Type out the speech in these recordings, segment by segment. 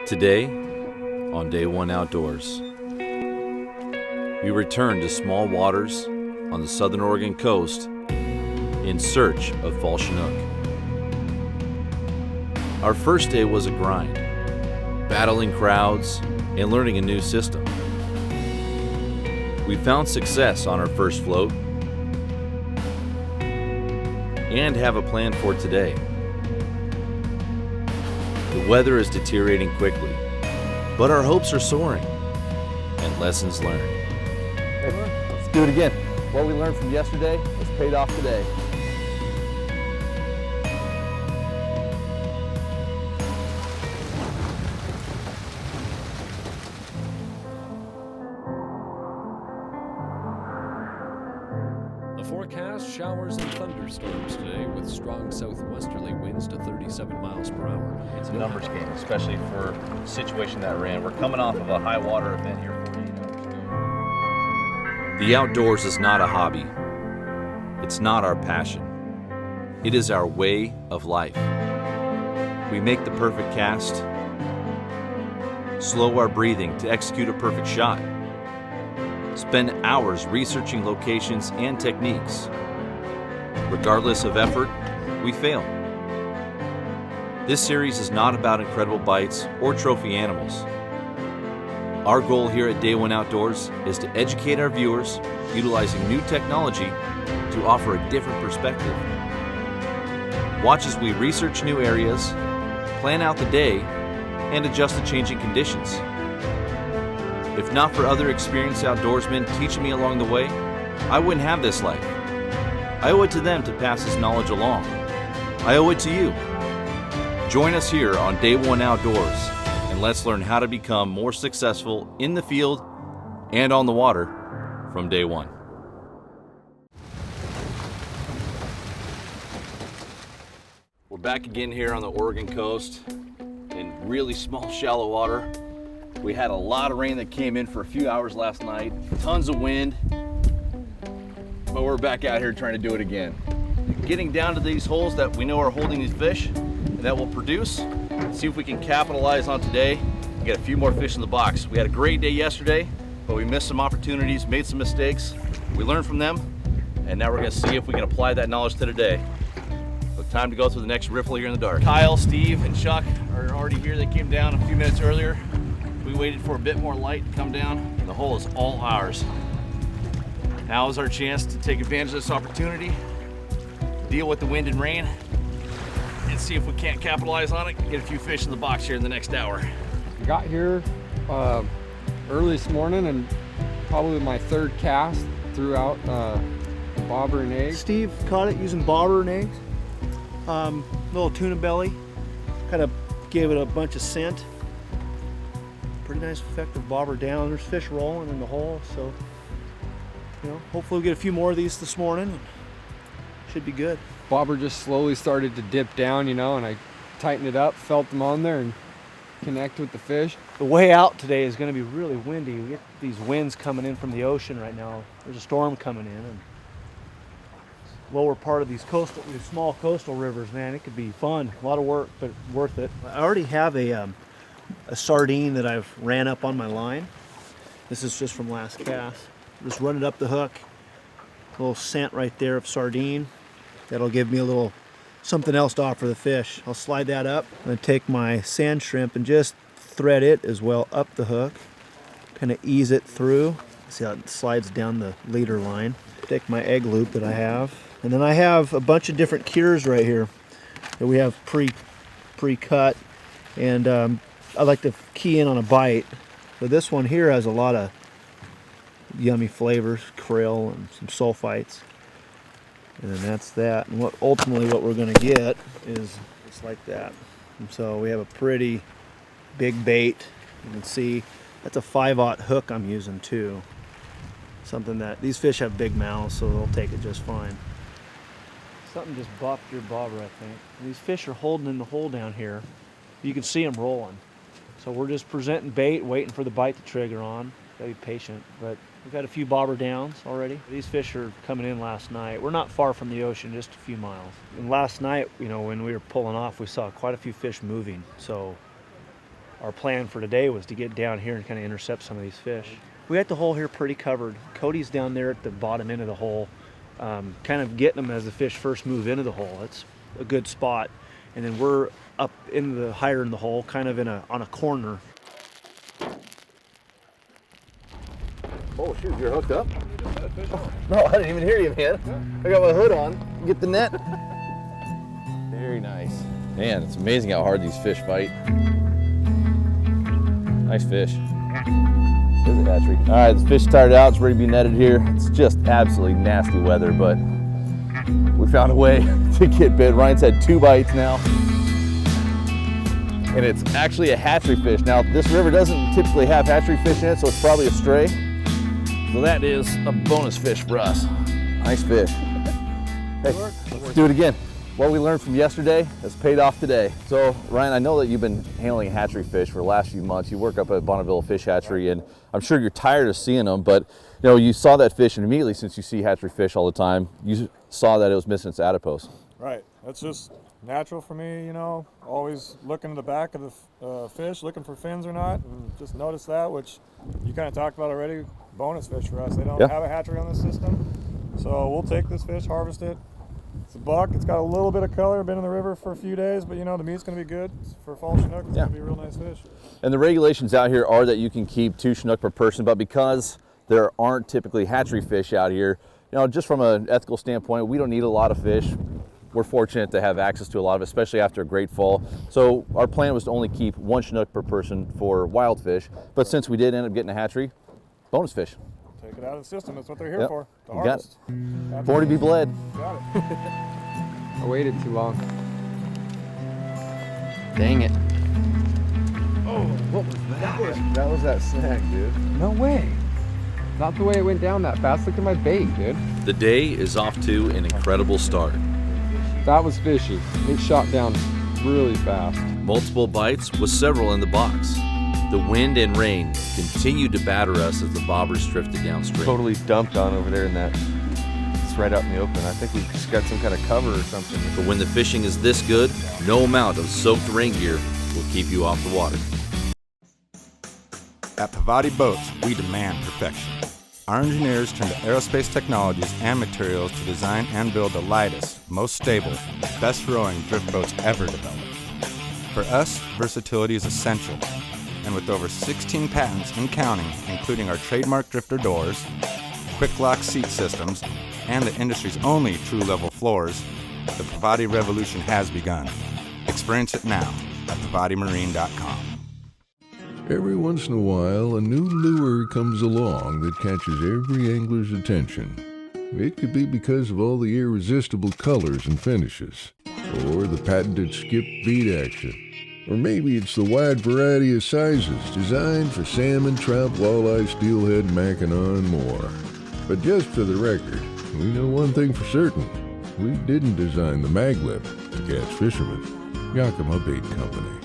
Today, on Day One Outdoors, we return to small waters on the southern Oregon coast in search of fall Chinook. Our first day was a grind, battling crowds and learning a new system. We found success on our first float and have a plan for today. The weather is deteriorating quickly, but our hopes are soaring and lessons learned. Let's do it again. What we learned from yesterday has paid off today. The forecast, showers and thunderstorms today with strong southwesterly winds to 37 miles per hour. It's a numbers game, especially for the situation that we're in. We're coming off of a high water event here 48 hours ago. The outdoors is not a hobby. It's not our passion. It is our way of life. We make the perfect cast, slow our breathing to execute a perfect shot, spend hours researching locations and techniques. Regardless of effort, we fail. This series is not about incredible bites or trophy animals. Our goal here at Day One Outdoors is to educate our viewers utilizing new technology to offer a different perspective. Watch as we research new areas, plan out the day, and adjust to changing conditions. If not for other experienced outdoorsmen teaching me along the way, I wouldn't have this life. I owe it to them to pass this knowledge along. I owe it to you. Join us here on Day One Outdoors, and let's learn how to become more successful in the field and on the water from day one. We're back again here on the Oregon coast in really small, shallow water. We had a lot of rain that came in for a few hours last night, tons of wind, but we're back out here trying to do it again. Getting down to these holes that we know are holding these fish and that will produce, see if we can capitalize on today and get a few more fish in the box. We had a great day yesterday, but we missed some opportunities, made some mistakes. We learned from them, and now we're gonna see if we can apply that knowledge to today. So time to go through the next riffle here in the dark. Kyle, Steve, and Chuck are already here. They came down a few minutes earlier. We waited for a bit more light to come down, and the hole is all ours. Now is our chance to take advantage of this opportunity, deal with the wind and rain, and see if we can't capitalize on it and get a few fish in the box here in the next hour. I got here early this morning, and probably my third cast threw out bobber and eggs. Steve caught it using bobber and eggs, little tuna belly, kind of gave it a bunch of scent. Pretty nice effective bobber down. There's fish rolling in the hole, so hopefully we'll get a few more of these this morning and should be good. Bobber just slowly started to dip down, and I tightened it up, felt them on there, and connect with the fish. The way out today is going to be really windy. We get these winds coming in from the ocean right now. There's a storm coming in, and lower part of these small coastal rivers, man, it could be fun. A lot of work, but worth it. I already have a sardine that I've ran up on my line. This is just from last cast. Just run it up the hook. A little scent right there of sardine. That'll give me a little something else to offer the fish. I'll slide that up. I'm gonna take my sand shrimp and just thread it as well up the hook. Kind of ease it through. See how it slides down the leader line. Take my egg loop that I have. And then I have a bunch of different cures right here that we have pre-cut. And I like to key in on a bite. So this one here has a lot of yummy flavors, krill and some sulfites. And then that's that. And ultimately what we're gonna get is just like that. And so we have a pretty big bait. You can see that's a 5/0 hook I'm using too. Something that, these fish have big mouths, so they'll take it just fine. Something just buffed your bobber, I think. And these fish are holding in the hole down here. You can see them rolling. So we're just presenting bait, waiting for the bite to trigger on. Gotta be patient, but we've got a few bobber downs already. These fish are coming in last night. We're not far from the ocean, just a few miles. And last night, when we were pulling off, we saw quite a few fish moving. So our plan for today was to get down here and kind of intercept some of these fish. We got the hole here pretty covered. Cody's down there at the bottom end of the hole, kind of getting them as the fish first move into the hole. It's a good spot. And then we're up in the higher in the hole, kind of on a corner. Oh shoot, you're hooked up? No, I didn't even hear you, man. I got my hood on. Get the net. Very nice. Man, it's amazing how hard these fish bite. Nice fish. There's a hatchery. All right, the fish tired out. It's ready to be netted here. It's just absolutely nasty weather, but we found a way to get bit. Ryan's had 2 bites now. And it's actually a hatchery fish. Now, this river doesn't typically have hatchery fish in it, so it's probably a stray. So that is a bonus fish for us. Nice fish. Hey, let's do it again. What we learned from yesterday has paid off today. So, Ryan, I know that you've been handling hatchery fish for the last few months. You work up at Bonneville Fish Hatchery, and I'm sure you're tired of seeing them, but you know, you saw that fish, and immediately, since you see hatchery fish all the time, you saw that it was missing its adipose. Right. That's just natural for me, you know, always looking in the back of the fish, looking for fins or not, and just noticed that, which you kind of talked about already. Bonus fish for us. They don't have a hatchery on this system, so we'll take this fish, harvest it. It's a buck. It's got a little bit of color. Been in the river for a few days, but you know the meat's going to be good for fall Chinook. It's going to be a real nice fish. And the regulations out here are that you can keep 2 Chinook per person, but because there aren't typically hatchery fish out here, you know, just from an ethical standpoint, we don't need a lot of fish. We're fortunate to have access to a lot of it, especially after a great fall. So our plan was to only keep 1 Chinook per person for wild fish, but since we did end up getting a hatchery, bonus fish. Take it out of the system. That's what they're here for, to You got harvest. it. Born to be bled. Got it. I waited too long. Dang it. That was that snag, dude. No way. Not the way it went down that fast. Look at my bait, dude. The day is off to an incredible start. That was fishy. It shot down really fast. Multiple bites with several in the box. The wind and rain continued to batter us as the bobbers drifted downstream. Totally dumped on over there in that. It's right out in the open. I think we've just got some kind of cover or something. But when the fishing is this good, no amount of soaked rain gear will keep you off the water. At Pavati Boats, we demand perfection. Our engineers turn to aerospace technologies and materials to design and build the lightest, most stable, best rowing drift boats ever developed. For us, versatility is essential. And with over 16 patents and counting, including our trademark drifter doors, quick lock seat systems, and the industry's only true level floors, the Pavati revolution has begun. Experience it now at PavatiMarine.com. Every once in a while, a new lure comes along that catches every angler's attention. It could be because of all the irresistible colors and finishes, or the patented skip beat action. Or maybe it's the wide variety of sizes designed for salmon, trout, walleye, steelhead, mackinaw, and more. But just for the record, we know one thing for certain. We didn't design the maglip to catch fishermen. Yakima Bait Company.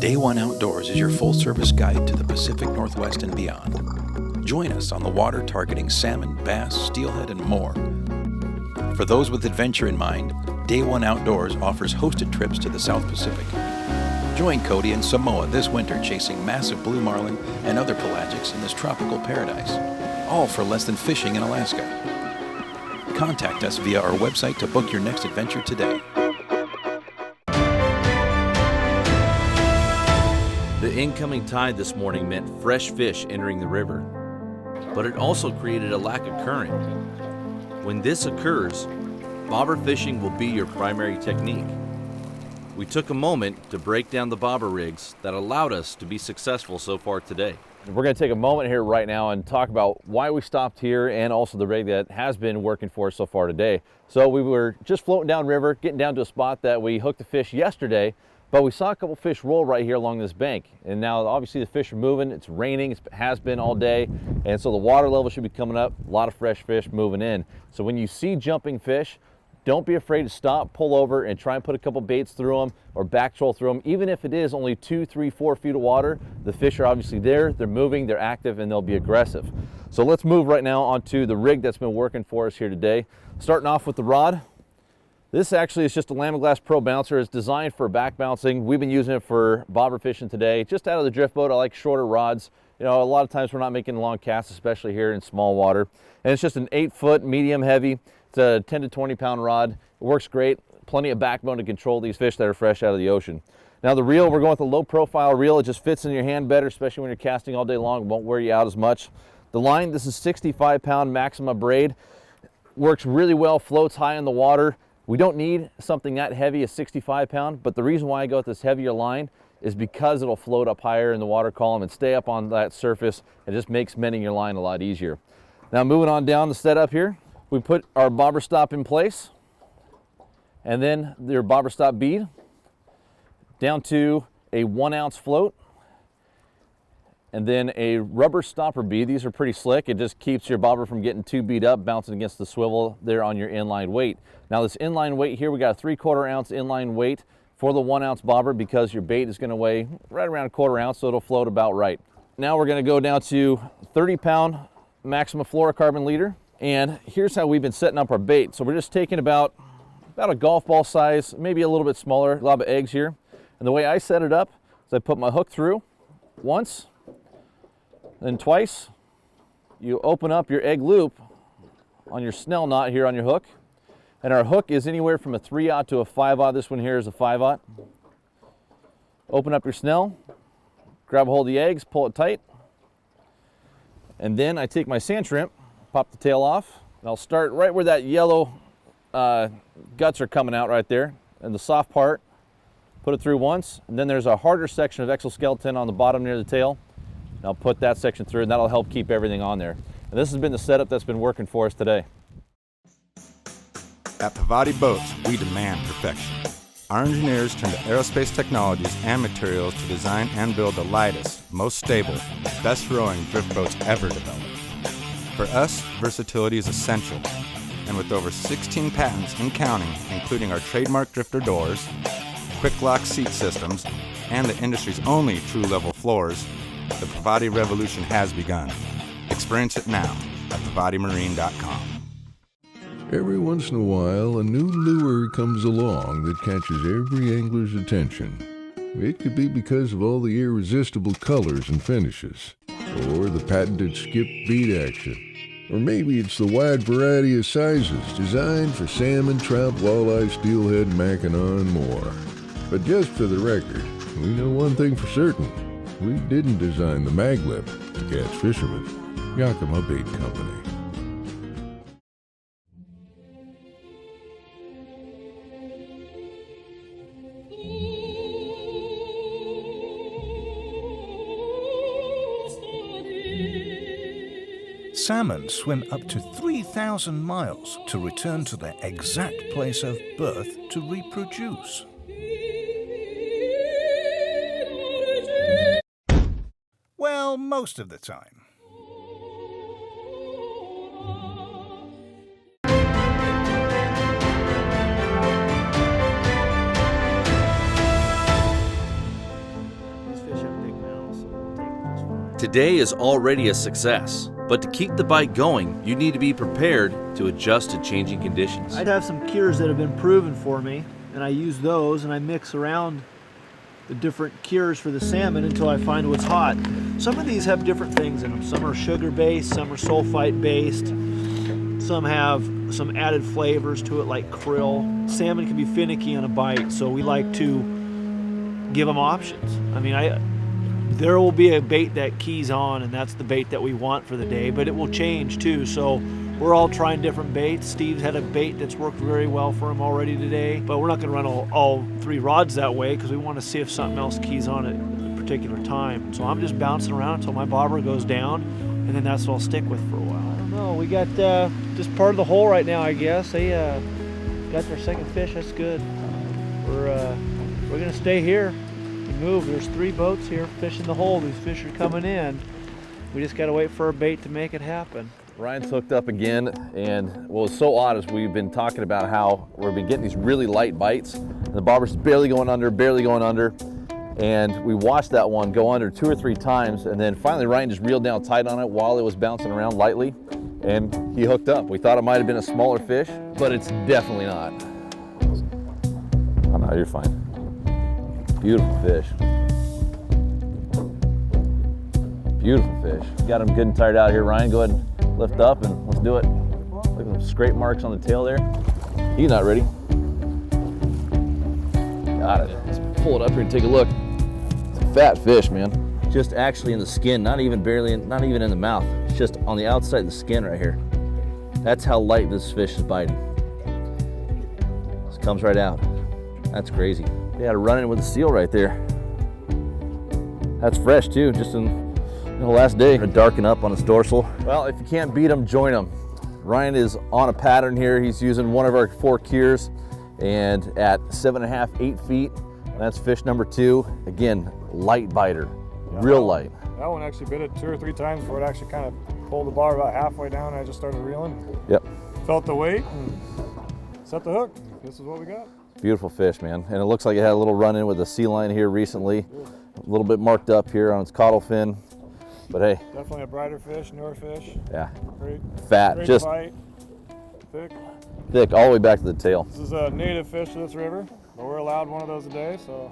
Day One Outdoors is your full-service guide to the Pacific Northwest and beyond. Join us on the water targeting salmon, bass, steelhead, and more. For those with adventure in mind, Day One Outdoors offers hosted trips to the South Pacific. Join Cody and Samoa this winter chasing massive blue marlin and other pelagics in this tropical paradise, all for less than fishing in Alaska. Contact us via our website to book your next adventure today. The incoming tide this morning meant fresh fish entering the river, but it also created a lack of current. When this occurs, bobber fishing will be your primary technique. We took a moment to break down the bobber rigs that allowed us to be successful so far today. We're going to take a moment here right now and talk about why we stopped here and also the rig that has been working for us so far today. So we were just floating down river, getting down to a spot that we hooked the fish yesterday, but we saw a couple fish roll right here along this bank. And now obviously the fish are moving, it's raining, it has been all day, and so the water level should be coming up, a lot of fresh fish moving in. So when you see jumping fish, don't be afraid to stop, pull over, and try and put a couple baits through them or back troll through them. Even if it is only 2, 3, 4 feet of water, the fish are obviously there, they're moving, they're active, and they'll be aggressive. So let's move right now onto the rig that's been working for us here today. Starting off with the rod. This actually is just a Lamiglass Pro bouncer. It's designed for back bouncing. We've been using it for bobber fishing today. Just out of the drift boat, I like shorter rods. You know, a lot of times we're not making long casts, especially here in small water. And it's just an 8-foot medium heavy. It's a 10 to 20 pound rod. It works great. Plenty of backbone to control these fish that are fresh out of the ocean. Now the reel, we're going with a low profile reel. It just fits in your hand better, especially when you're casting all day long. It won't wear you out as much. The line, this is 65 pound Maxima braid. Works really well, floats high in the water. We don't need something that heavy, a 65 pound, but the reason why I go with this heavier line is because it'll float up higher in the water column and stay up on that surface. It just makes mending your line a lot easier. Now moving on down the setup here, we put our bobber stop in place, and then your bobber stop bead down to a 1 ounce float, and then a rubber stopper bead. These are pretty slick. It just keeps your bobber from getting too beat up, bouncing against the swivel there on your inline weight. Now this inline weight here, we got a 3/4 ounce inline weight for the 1 ounce bobber because your bait is gonna weigh right around a 1/4 ounce, so it'll float about right. Now we're gonna go down to 30 pound Maxima fluorocarbon leader, and here's how we've been setting up our bait. So we're just taking about a golf ball size, maybe a little bit smaller, glob of eggs here. And the way I set it up is I put my hook through once, then twice. You open up your egg loop on your snell knot here on your hook. And our hook is anywhere from a 3/0 to a 5/0. This one here is a 5/0. Open up your snell, grab a hold of the eggs, pull it tight. And then I take my sand shrimp, pop the tail off, and I'll start right where that yellow guts are coming out right there. And the soft part, put it through once, and then there's a harder section of exoskeleton on the bottom near the tail. And I'll put that section through, and that'll help keep everything on there. And this has been the setup that's been working for us today. At Pavati Boats, we demand perfection. Our engineers turn to aerospace technologies and materials to design and build the lightest, most stable, best rowing drift boats ever developed. For us, versatility is essential, and with over 16 patents and counting, including our trademark drifter doors, quick lock seat systems, and the industry's only true level floors, the Pavati revolution has begun. Experience it now at PavatiMarine.com. Every once in a while, a new lure comes along that catches every angler's attention. It could be because of all the irresistible colors and finishes, or the patented skip beat action, or maybe it's the wide variety of sizes designed for salmon, trout, walleye, steelhead, mackinaw, and more. But just for the record, we know one thing for certain. We didn't design the maglip to catch fishermen. Yakima Bait Company. Salmon swim up to 3,000 miles to return to their exact place of birth to reproduce. Well, most of the time. Today is already a success, but to keep the bite going, you need to be prepared to adjust to changing conditions. I'd have some cures that have been proven for me, and I use those and I mix around the different cures for the salmon until I find what's hot. Some of these have different things in them. Some are sugar-based, some are sulfite-based, some have some added flavors to it like krill. Salmon can be finicky on a bite, so we like to give them options. I mean, there will be a bait that keys on, and that's the bait that we want for the day, but it will change too. So we're all trying different baits. Steve's had a bait that's worked very well for him already today, but we're not gonna run all 3 rods that way because we want to see if something else keys on at a particular time. So I'm just bouncing around until my bobber goes down, and then that's what I'll stick with for a while. I don't know, we got just part of the hole right now, I guess. They got their second fish, that's good. We're gonna stay here. Move. There's 3 boats here fishing the hole. These fish are coming in. We just got to wait for a bait to make it happen. Ryan's hooked up again, and what was so odd is we've been talking about how we've been getting these really light bites, and the bobber's barely going under, and we watched that one go under 2 or 3 times, and then finally Ryan just reeled down tight on it while it was bouncing around lightly, and he hooked up. We thought it might have been a smaller fish, but it's definitely not. Oh, you're fine. Beautiful fish. Beautiful fish. Got him good and tired out here, Ryan. Go ahead and lift up and let's do it. Look at them scrape marks on the tail there. He's not ready. Got it. Let's pull it up here and take a look. It's a fat fish, man. Just actually in the skin, not even in the mouth. It's just on the outside of the skin right here. That's how light this fish is biting. Just comes right out. That's crazy. They had a run-in with a seal right there. That's fresh too, just in the last day. Gonna darken up on its dorsal. Well, if you can't beat them, join them. Ryan is on a pattern here. He's using one of our 4 Kiers and at 7.5, 8 feet. That's fish number 2. Again, light biter, real light. That one actually bit it 2 or 3 times before it actually kind of pulled the bar about halfway down. And I just started reeling. Yep. Felt the weight and set the hook. This is what we got. Beautiful fish, man. And it looks like it had a little run-in with a sea lion here recently. A little bit marked up here on its caudal fin. But hey. Definitely a brighter fish, newer fish. Yeah. Great. Fat, great just bite. Thick. Thick, all the way back to the tail. This is a native fish to this river, but we're allowed one of those a day, so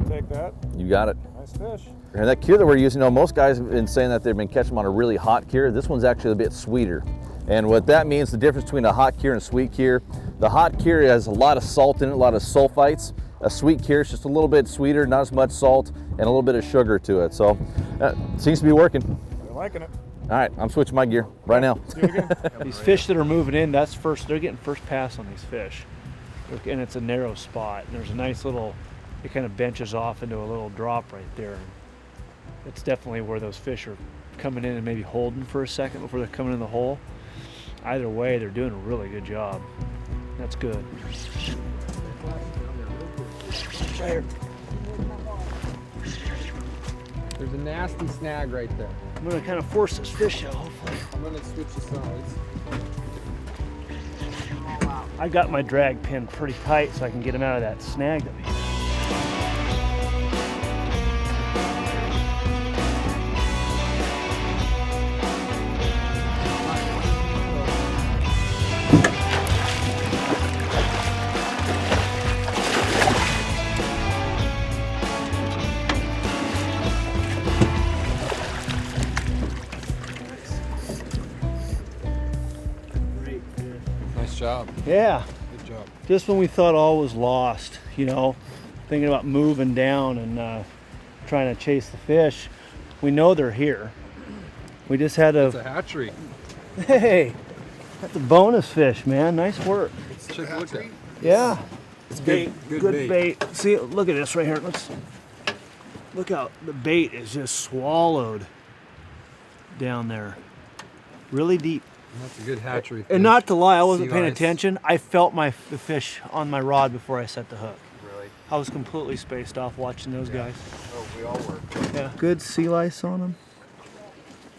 take that. You got it. Nice fish. And that cure that we're using, most guys have been saying that they've been catching them on a really hot cure. This one's actually a bit sweeter. And what that means, the difference between a hot cure and a sweet cure, the hot cure has a lot of salt in it, a lot of sulfites. A sweet cure is just a little bit sweeter, not as much salt, and a little bit of sugar to it. So seems to be working. You're liking it. All right, I'm switching my gear right now. These fish that are moving in, they're getting first pass on these fish. And it's a narrow spot. And there's a nice little, it kind of benches off into a little drop right there. It's definitely where those fish are coming in and maybe holding for a second before they're coming in the hole. Either way, they're doing a really good job. That's good. Right here. There's a nasty snag right there. I'm gonna kind of force this fish out, hopefully. I'm gonna switch the sides. I got my drag pin pretty tight so I can get him out of that snag that we had. Job. Yeah. Good job. Just when we thought all was lost, thinking about moving down and trying to chase the fish, we know they're here. We just had It's a hatchery. Hey, that's a bonus fish, man. Nice work. Let's take a look at it. Yeah. It's Good good bait. See, look at this right here. Look how the bait is just swallowed down there. Really deep. That's a good hatchery fish. And not to lie, I wasn't Sea paying lice. attention. I felt the fish on my rod before I set the hook. Really? I was completely spaced off watching those guys. Oh, we all were. Yeah. Good sea lice on them.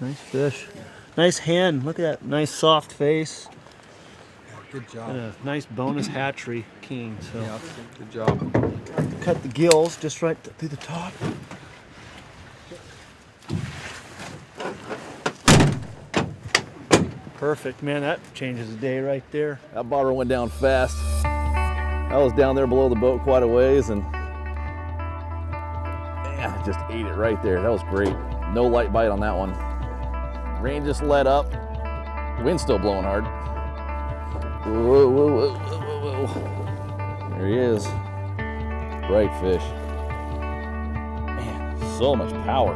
Nice fish. Nice hand. Look at that nice soft face. Good job. And a nice bonus hatchery king. So Yeah, good job. cut the gills just right through the top. Perfect, man. That changes the day right there. That bobber went down fast. I was down there below the boat quite a ways and man, I just ate it right there. That was great. No light bite on that one. Rain just let up. Wind's still blowing hard. Whoa, whoa, whoa, whoa, whoa. There he is. Bright fish. Man, so much power.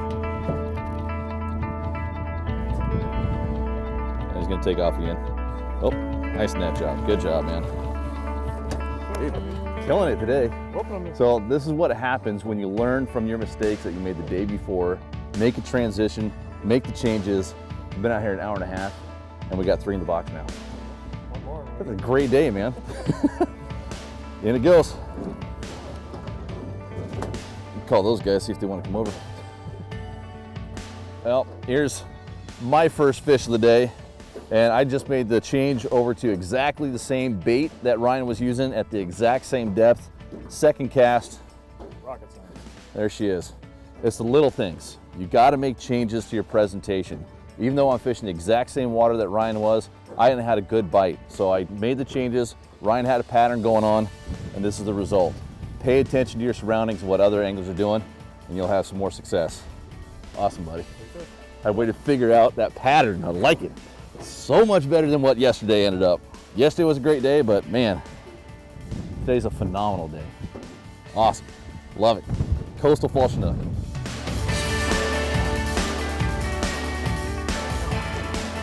And he's gonna take off again. Oh, nice net job. Good job, man. Dude, killing it today. So this is what happens when you learn from your mistakes that you made the day before, make a transition, make the changes. We've been out here an hour and a half and we got 3 in the box now. One more. That's a great day, man. In it goes. Call those guys, see if they want to come over. Well, here's my first fish of the day. And I just made the change over to exactly the same bait that Ryan was using at the exact same depth. Second cast. Rocket science. There she is. It's the little things. You got to make changes to your presentation. Even though I'm fishing the exact same water that Ryan was, I hadn't had a good bite. So I made the changes. Ryan had a pattern going on. and this is the result. Pay attention to your surroundings and what other anglers are doing, and you'll have some more success. Awesome, buddy. Had a way to figure out that pattern. I like it. It's so much better than what yesterday ended up. Yesterday was a great day, but man, today's a phenomenal day. Awesome. Love it. Coastal Fall Chinook.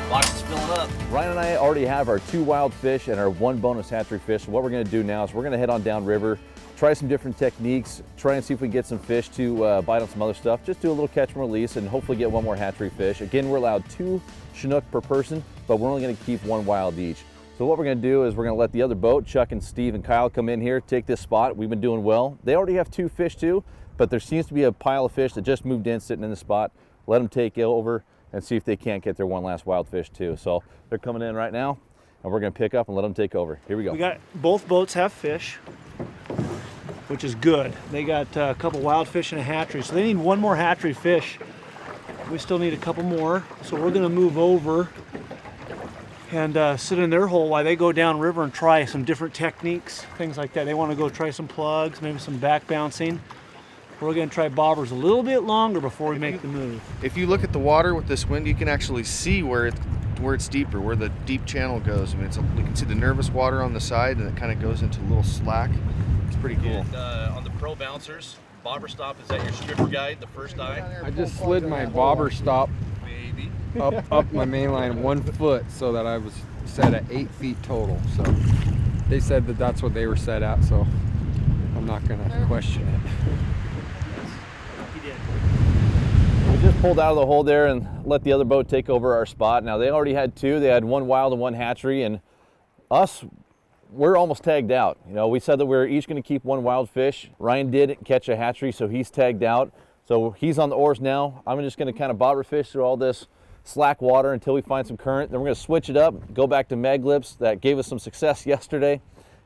Box is filling up. Ryan and I already have our 2 wild fish and our 1 bonus hatchery fish. So what we're gonna do now is we're gonna head on down river, try some different techniques, try and see if we can get some fish to bite on some other stuff. Just do a little catch and release and hopefully get 1 more hatchery fish. Again, we're allowed 2 Chinook per person, but we're only gonna keep 1 wild each. So what we're gonna do is we're gonna let the other boat, Chuck and Steve and Kyle, come in here, take this spot. We've been doing well. They already have 2 fish too, but there seems to be a pile of fish that just moved in sitting in the spot. Let them take over and see if they can't get their 1 last wild fish too. So they're coming in right now and we're gonna pick up and let them take over. Here we go. We got, both boats have fish, which is good. They got a couple wild fish and a hatchery, so they need 1 more hatchery fish. We still need a couple more, so we're gonna move over and sit in their hole while they go down river and try some different techniques, things like that. They wanna go try some plugs, maybe some back bouncing. We're gonna try bobbers a little bit longer before we make the move. If you look at the water with this wind, you can actually see where it's deeper, where the deep channel goes. I mean, you can see the nervous water on the side, and it kind of goes into a little slack. It's pretty cool. And, on the pro bouncers, bobber stop, is that your stripper guide, the first eye? I just slid my bobber stop up my main line 1 foot so that I was set at 8 feet total. So they said that that's what they were set at, so I'm not gonna question it. We just pulled out of the hole there and let the other boat take over our spot. Now they already had 2. They had 1 wild and 1 hatchery, and us, we're almost tagged out. You know, we said that we were each going to keep 1 wild fish. Ryan did catch a hatchery, so he's tagged out. So he's on the oars now. I'm just going to kind of bobber fish through all this slack water until we find some current. Then we're going to switch it up, go back to mag lips that gave us some success yesterday,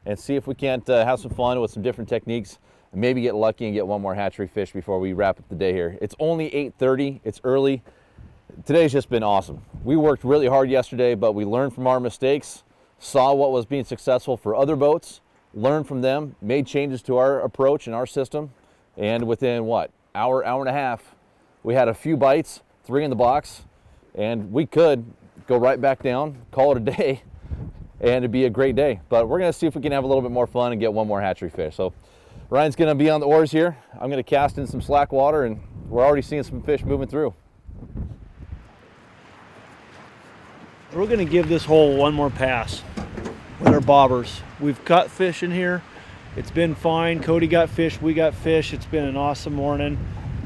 and see if we can't have some fun with some different techniques. Maybe get lucky and get 1 more hatchery fish before we wrap up the day here. It's only 8:30, it's early. Today's just been awesome. We worked really hard yesterday, but we learned from our mistakes, saw what was being successful for other boats, learned from them, made changes to our approach and our system, and within what, hour and a half, we had a few bites, 3 in the box, and we could go right back down, call it a day, and it'd be a great day. But we're gonna see if we can have a little bit more fun and get 1 more hatchery fish. So Ryan's gonna be on the oars here. I'm gonna cast in some slack water, and we're already seeing some fish moving through. We're gonna give this hole 1 more pass with our bobbers. We've caught fish in here. It's been fine. Cody got fish, we got fish. It's been an awesome morning.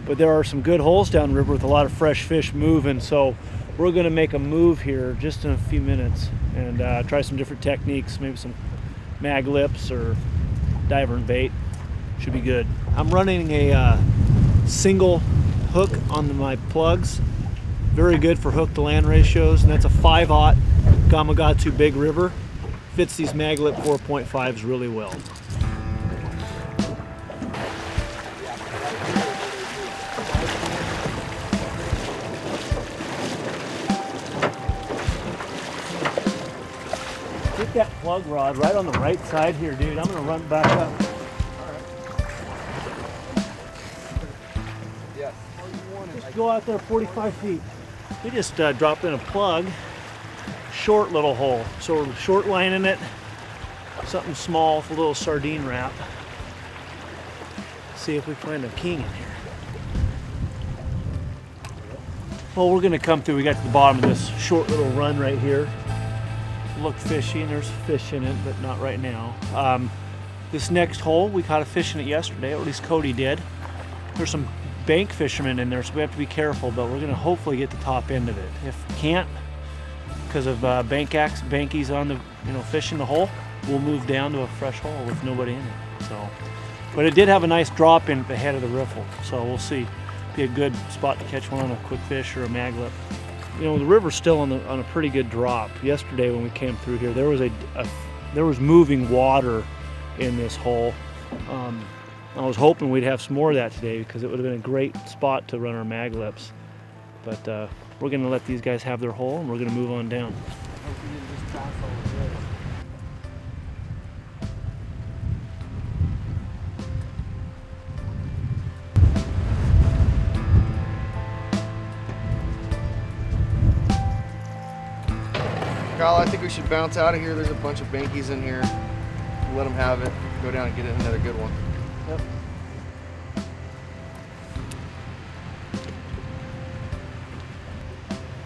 But there are some good holes downriver with a lot of fresh fish moving. So we're gonna make a move here just in a few minutes and try some different techniques, maybe some mag lips or diver and bait. Should be good. I'm running a single hook on my plugs. Very good for hook to land ratios, and that's a 5/0 Gamakatsu Big River. Fits these Maglip 4.5s really well. Get that plug rod right on the right side here, dude. I'm gonna run back up. Just go out there 45 feet. We just dropped in a plug, short little hole. So we're short lining it, something small with a little sardine wrap. See if we find a king in here. Well, we're gonna come through. We got to the bottom of this short little run right here. Looked fishy, and there's fish in it, but not right now. This next hole, we caught a fish in it yesterday, or at least Cody did. There's some bank fishermen in there, so we have to be careful, but we're gonna hopefully get the top end of it. If we can't, because of bankies on the, fish in the hole, we'll move down to a fresh hole with nobody in it. So, but it did have a nice drop in at the head of the riffle, so we'll see. Be a good spot to catch one on a quick fish or a maglip. The river's still on a pretty good drop. Yesterday when we came through here, there was moving water in this hole. I was hoping we'd have some more of that today because it would have been a great spot to run our maglips. But we're going to let these guys have their hole, and we're going to move on down. Kyle, I think we should bounce out of here. There's a bunch of bankies in here. Let them have it. Go down and get another good one. Yep.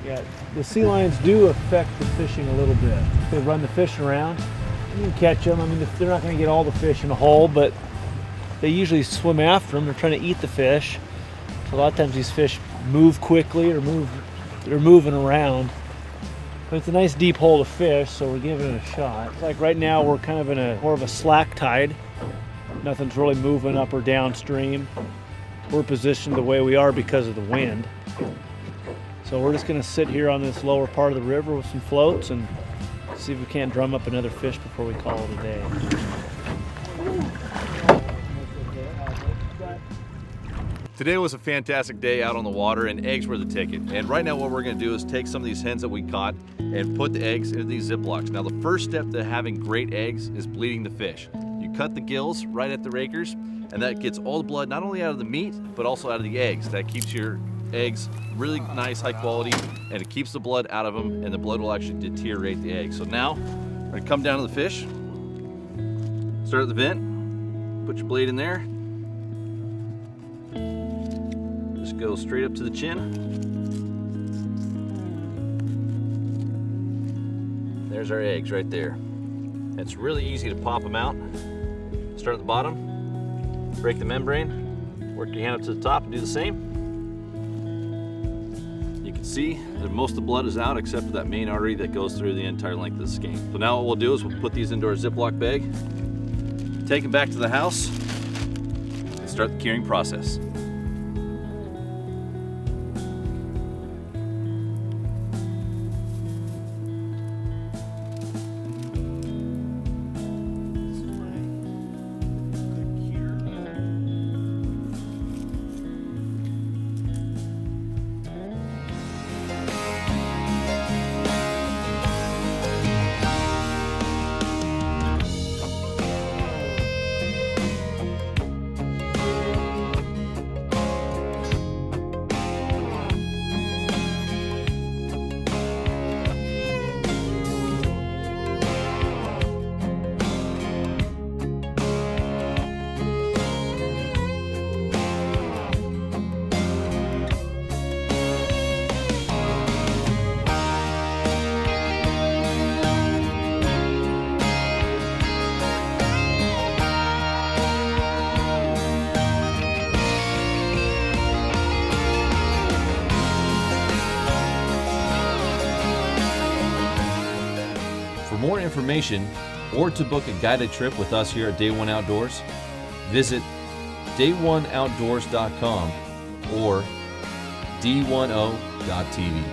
Yeah, the sea lions do affect the fishing a little bit. They run the fish around, you can catch them. I mean, they're not going to get all the fish in a hole, but they usually swim after them. They're trying to eat the fish. So a lot of times these fish move quickly or they're moving around. But it's a nice deep hole to fish, so we're giving it a shot. Like right now, we're kind of in more of a slack tide. Nothing's really moving up or downstream. We're positioned the way we are because of the wind. So we're just gonna sit here on this lower part of the river with some floats and see if we can't drum up another fish before we call it a day. Today was a fantastic day out on the water, and eggs were the ticket. And right now what we're gonna do is take some of these hens that we caught and put the eggs into these Ziplocs. Now the first step to having great eggs is bleeding the fish. You cut the gills right at the rakers, and that gets all the blood not only out of the meat, but also out of the eggs. That keeps your eggs really nice, high quality, and it keeps the blood out of them, and the blood will actually deteriorate the eggs. So now, we're gonna come down to the fish, start at the vent, put your blade in there, just go straight up to the chin. There's our eggs right there. It's really easy to pop them out. Start at the bottom, break the membrane, work your hand up to the top and do the same. See that most of the blood is out except for that main artery that goes through the entire length of the skein. So now what we'll do is we'll put these into our Ziploc bag, take them back to the house, and start the curing process. For more information or to book a guided trip with us here at Day One Outdoors, visit day1outdoors.com or d10.tv.